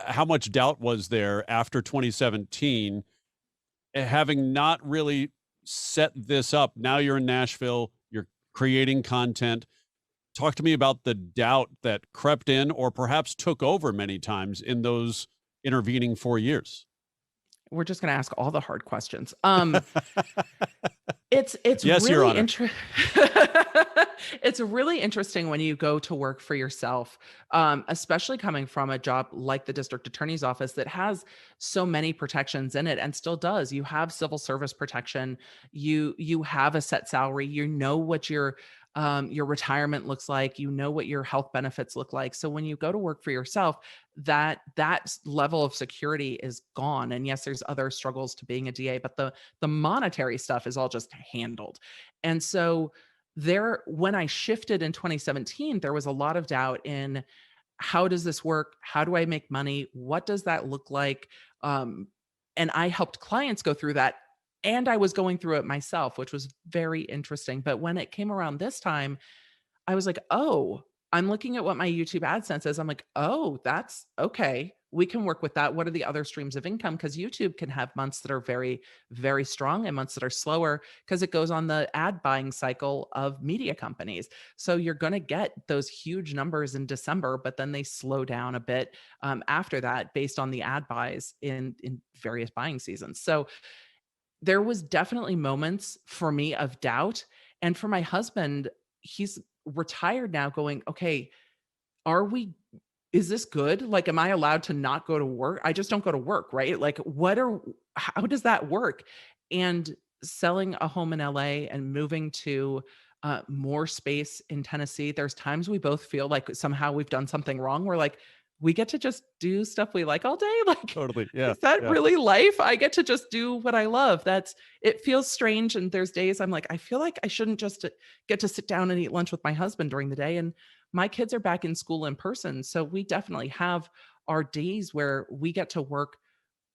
how much doubt was there after 2017, having not really set this up? Now you're in Nashville, you're creating content. Talk to me about the doubt that crept in or perhaps took over many times in those intervening 4 years. We're just going to ask all the hard questions. It's Yes, Your really Honor. it's really interesting when you go to work for yourself, especially coming from a job like the district attorney's office that has so many protections in it and still does. You have civil service protection. You have a set salary. You know what your retirement looks like. You know what your health benefits look like. So when you go to work for yourself, that level of security is gone. And yes, there's other struggles to being a DA, but the monetary stuff is all just handled. And so there, when I shifted in 2017, there was a lot of doubt in how does this work? How do I make money? What does that look like? And I helped clients go through that. And I was going through it myself, which was very interesting. But when it came around this time, I was like, "Oh, I'm looking at what my YouTube AdSense is." I'm like, "Oh, that's okay. We can work with that. What are the other streams of income?" Because YouTube can have months that are very, very strong and months that are slower because it goes on the ad buying cycle of media companies. So you're going to get those huge numbers in December, but then they slow down a bit after that based on the ad buys in various buying seasons. So there was definitely moments for me of doubt. And for my husband, he's retired now going, okay, are we, is this good? Like, am I allowed to not go to work? I just don't go to work, right? Like, how does that work? And selling a home in LA and moving to more space in Tennessee, there's times we both feel like somehow we've done something wrong. We're like, we get to just do stuff we like all day. Like, Totally. Yeah. is that Yeah. really life? I get to just do what I love. It feels strange. And there's days I'm like, I feel like I shouldn't just get to sit down and eat lunch with my husband during the day. And my kids are back in school in person. So we definitely have our days where we get to work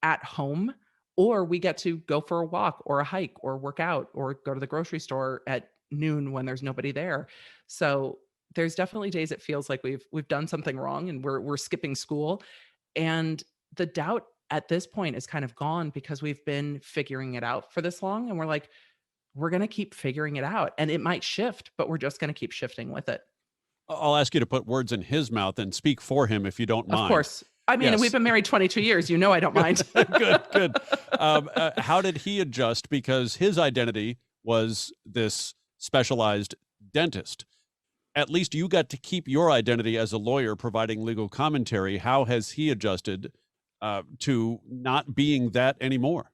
at home, or we get to go for a walk or a hike or work out or go to the grocery store at noon when there's nobody there. So there's definitely days it feels like we've done something wrong and we're skipping school. And the doubt at this point is kind of gone because we've been figuring it out for this long, and we're like, we're going to keep figuring it out, and it might shift, but we're just going to keep shifting with it. I'll ask you to put words in his mouth and speak for him if you don't Of mind. course. I mean, we've Yes. been married 22 years. You know I don't mind. Good, good. How did he adjust? Because his identity was this specialized dentist. At least you got to keep your identity as a lawyer providing legal commentary. How has he adjusted to not being that anymore?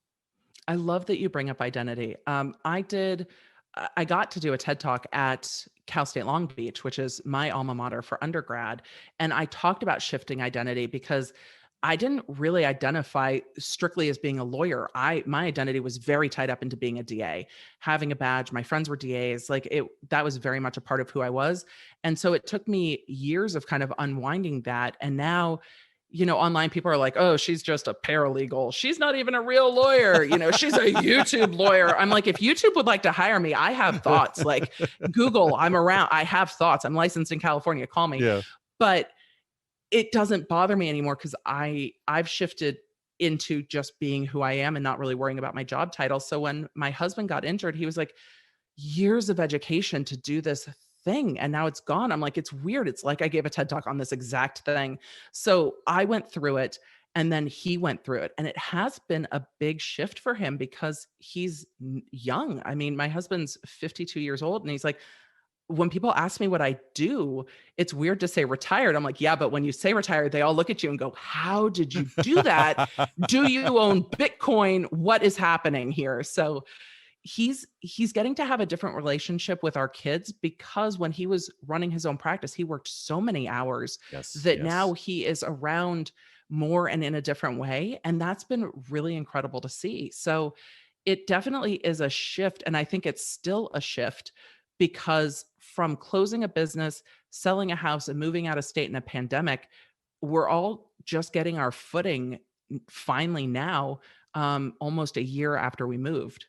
I love that you bring up identity. I got to do a TED Talk at Cal State Long Beach, which is my alma mater for undergrad. And I talked about shifting identity because I didn't really identify strictly as being a lawyer. My identity was very tied up into being a DA, having a badge. My friends were DAs. That was very much a part of who I was. And so it took me years of kind of unwinding that. And now, online people are like, "Oh, she's just a paralegal. She's not even a real lawyer. She's a YouTube lawyer." I'm like, if YouTube would like to hire me, I have thoughts. Like, Google, I'm around. I have thoughts. I'm licensed in California. Call me. Yeah. But it doesn't bother me anymore because I've shifted into just being who I am and not really worrying about my job title. So when my husband got injured, he was like, years of education to do this thing, and now it's gone. I'm like, it's weird. It's like I gave a TED Talk on this exact thing. So I went through it, and then he went through it, and it has been a big shift for him because he's young. I mean, my husband's 52 years old, and he's like, when people ask me what I do, it's weird to say retired. I'm like, yeah, but when you say retired, they all look at you and go, how did you do that? Do you own Bitcoin? What is happening here? So he's getting to have a different relationship with our kids because when he was running his own practice, he worked so many hours Yes. that now Yes. he is around more and in a different way. And that's been really incredible to see. So it definitely is a shift. And I think it's still a shift because from closing a business, selling a house, and moving out of state in a pandemic, we're all just getting our footing finally now, almost a year after we moved.